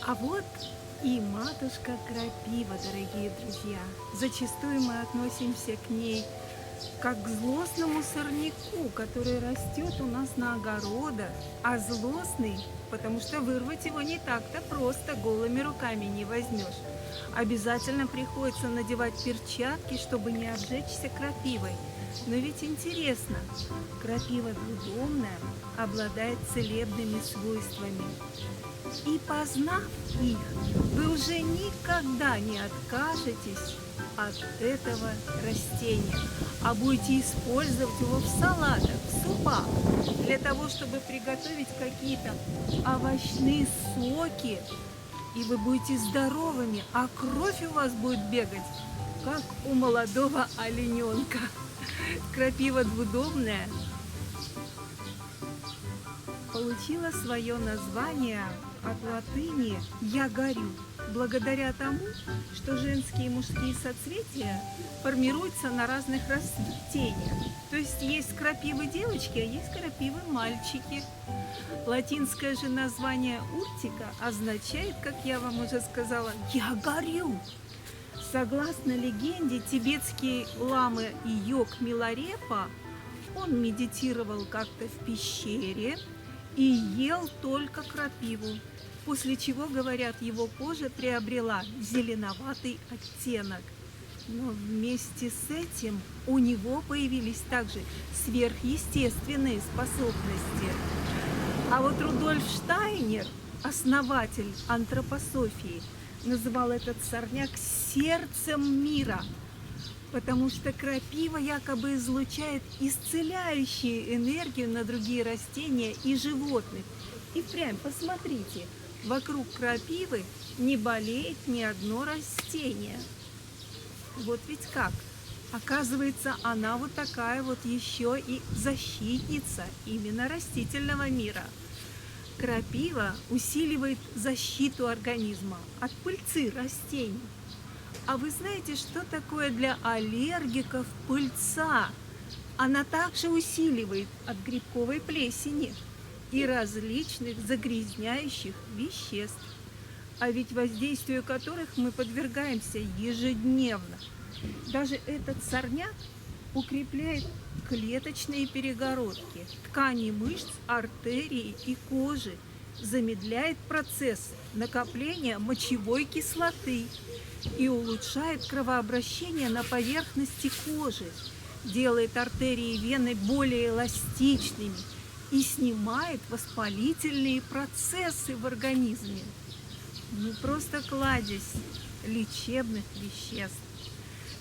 А вот и матушка крапива, дорогие друзья. Зачастую мы относимся к ней как к злостному сорняку, который растет у нас на огородах. А злостный, потому что вырвать его не так-то просто, голыми руками не возьмешь. Обязательно приходится надевать перчатки, чтобы не обжечься крапивой. Но ведь интересно, крапива двудомная обладает целебными свойствами. И познав их, вы уже никогда не откажетесь от этого растения, а будете использовать его в салатах, в супах, для того, чтобы приготовить какие-то овощные соки, и вы будете здоровыми, а кровь у вас будет бегать, как у молодого олененка. Крапива двудомная получила свое название от латыни «я горю», благодаря тому, что женские и мужские соцветия формируются на разных растениях. То есть крапивы девочки, а есть крапивы мальчики. Латинское же название уртика означает, как я вам уже сказала, «я горю». Согласно легенде, тибетский лама и йог Миларепа, он медитировал как-то в пещере и ел только крапиву, после чего, говорят, его кожа приобрела зеленоватый оттенок. Но вместе с этим у него появились также сверхъестественные способности. А вот Рудольф Штайнер, основатель антропософии, называл этот сорняк сердцем мира, потому что крапива якобы излучает исцеляющую энергию на другие растения и животных. И впрямь, посмотрите, вокруг крапивы не болеет ни одно растение. Вот ведь как. Оказывается, она вот такая вот еще и защитница именно растительного мира. Крапива усиливает защиту организма от пыльцы растений. А вы знаете, что такое для аллергиков пыльца? Она также усиливает от грибковой плесени и различных загрязняющих веществ, а ведь воздействию которых мы подвергаемся ежедневно. Даже этот сорняк укрепляет клеточные перегородки, ткани мышц, артерий и кожи, замедляет процесс накопления мочевой кислоты и улучшает кровообращение на поверхности кожи, делает артерии и вены более эластичными и снимает воспалительные процессы в организме. Ну просто кладезь лечебных веществ.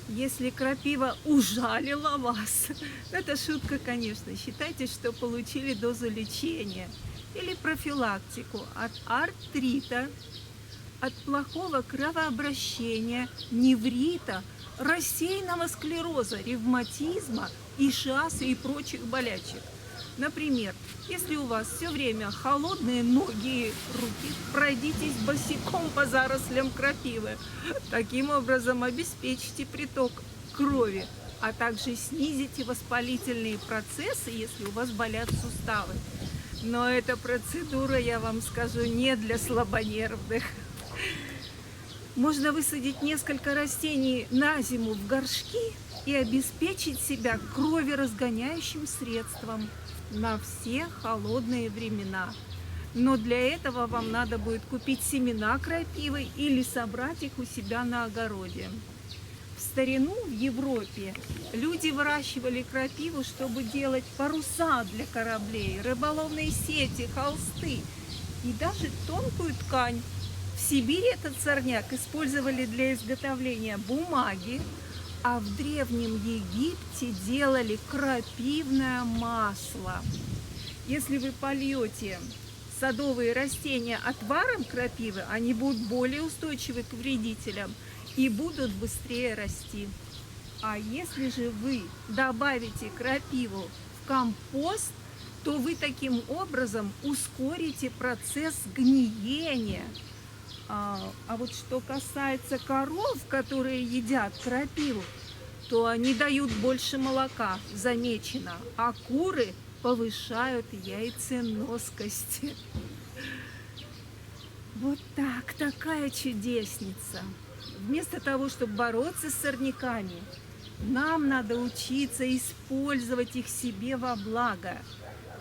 Если крапива ужалила вас, это шутка, конечно, считайте, что получили дозу лечения или профилактику от артрита, от плохого кровообращения, неврита, рассеянного склероза, ревматизма, ишиаса и прочих болячек. Например, если у вас все время холодные ноги и руки, пройдитесь босиком по зарослям крапивы. Таким образом обеспечите приток крови, а также снизите воспалительные процессы, если у вас болят суставы. Но эта процедура, я вам скажу, не для слабонервных. Можно высадить несколько растений на зиму в горшки и обеспечить себя кроверазгоняющим средством на все холодные времена. Но для этого вам надо будет купить семена крапивы или собрать их у себя на огороде. В старину в Европе люди выращивали крапиву, чтобы делать паруса для кораблей, рыболовные сети, холсты и даже тонкую ткань. В Сибири этот сорняк использовали для изготовления бумаги, а в Древнем Египте делали крапивное масло. Если вы польете садовые растения отваром крапивы, они будут более устойчивы к вредителям и будут быстрее расти. А если же вы добавите крапиву в компост, то вы таким образом ускорите процесс гниения. А вот что касается коров, которые едят крапиву, то они дают больше молока, замечено, а куры повышают яйценоскость. Вот так, такая чудесница. Вместо того, чтобы бороться с сорняками, нам надо учиться использовать их себе во благо.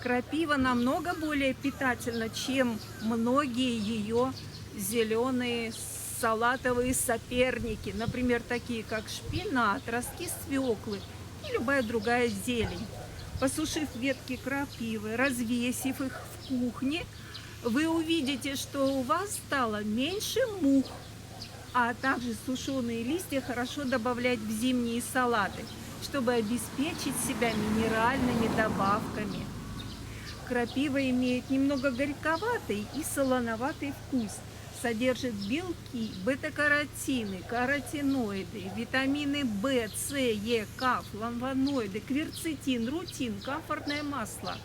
Крапива намного более питательна, чем многие ее зеленые салатовые соперники, например, такие как шпинат, ростки свеклы и любая другая зелень. Посушив ветки крапивы, развесив их в кухне, вы увидите, что у вас стало меньше мух, а также сушеные листья хорошо добавлять в зимние салаты, чтобы обеспечить себя минеральными добавками. Крапива имеет немного горьковатый и солоноватый вкус, содержит белки, бета-каротины, каротиноиды, витамины В, С, Е, К, флавоноиды, кверцетин, рутин, камфорное масло,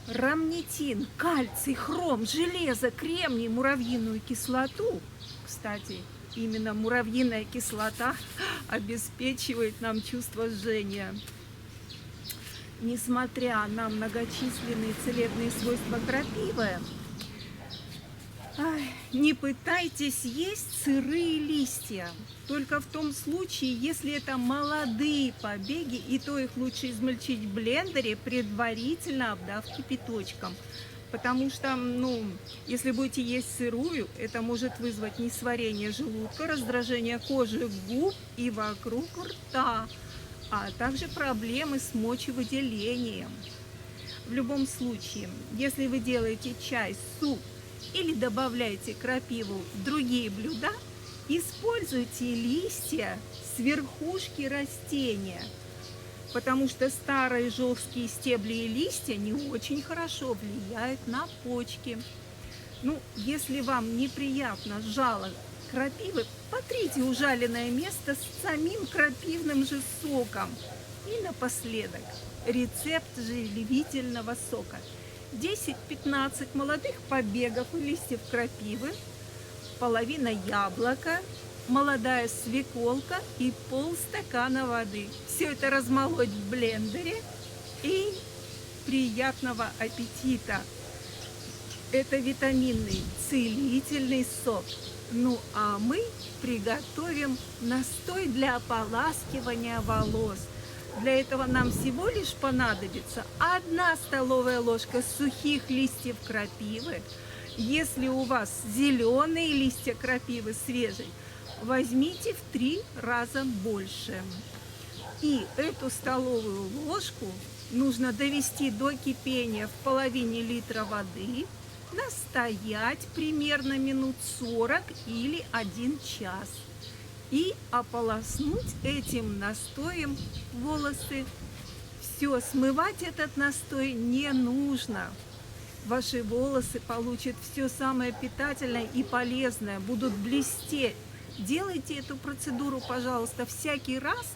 рамнитин, кальций, хром, железо, кремний, муравьиную кислоту. Кстати, именно муравьиная кислота обеспечивает нам чувство жжения. Несмотря на многочисленные целебные свойства крапивы, не пытайтесь есть сырые листья. Только в том случае, если это молодые побеги, и то их лучше измельчить в блендере, предварительно обдав кипяточком. Потому что, если будете есть сырую, это может вызвать несварение желудка, раздражение кожи губ и вокруг рта, а также проблемы с мочевыделением. В любом случае, если вы делаете чай, суп или добавляете крапиву в другие блюда, используйте листья с верхушки растения, потому что старые жесткие стебли и листья не очень хорошо влияют на почки. Если вам неприятно жало крапивы, потрите ужаленное место с самим крапивным же соком. И напоследок рецепт живительного сока. 10-15 молодых побегов и листьев крапивы, половина яблока, молодая свеколка и полстакана воды. Все это размолоть в блендере и приятного аппетита. Это витаминный целительный сок. А мы приготовим настой для ополаскивания волос. Для этого нам всего лишь понадобится 1 столовая ложка сухих листьев крапивы. Если у вас зеленые листья крапивы свежие, возьмите в 3 раза больше. И эту столовую ложку нужно довести до кипения в половине литра воды, настоять примерно минут 40 или 1 час. И ополоснуть этим настоем волосы. Все, смывать этот настой не нужно. Ваши волосы получат все самое питательное и полезное, будут блестеть. Делайте эту процедуру, пожалуйста, всякий раз,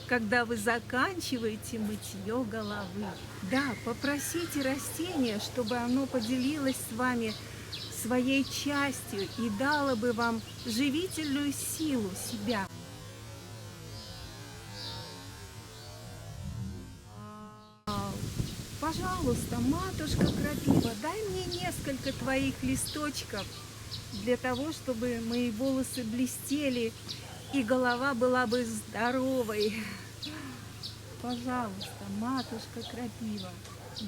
когда вы заканчиваете мытье головы. Да, попросите растение, чтобы оно поделилось с вами своей частью и дало бы вам живительную силу себя. Пожалуйста, матушка крапива, дай мне несколько твоих листочков для того, чтобы мои волосы блестели и голова была бы здоровой. Пожалуйста, матушка крапива,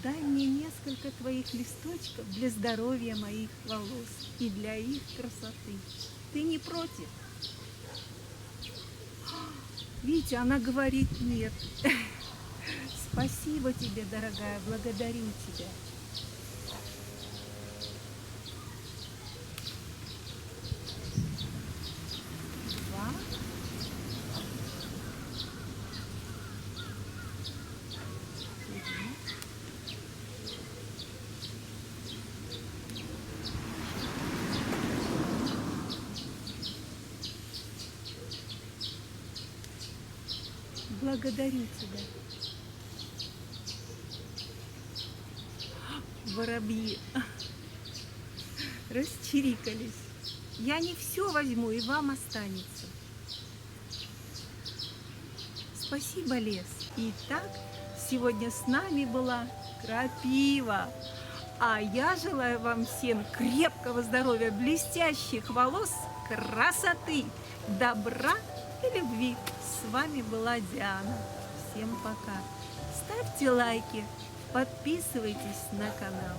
дай мне несколько твоих листочков для здоровья моих волос и для их красоты. Ты не против? Видите, она говорит нет. Спасибо тебе, дорогая, благодарю тебя. Благодарю тебя. Воробьи расчирикались. Я не все возьму, и вам останется. Спасибо, лес. Итак, сегодня с нами была крапива. А я желаю вам всем крепкого здоровья, блестящих волос, красоты, добра и любви. С вами была Диана. Всем пока. Ставьте лайки, подписывайтесь на канал.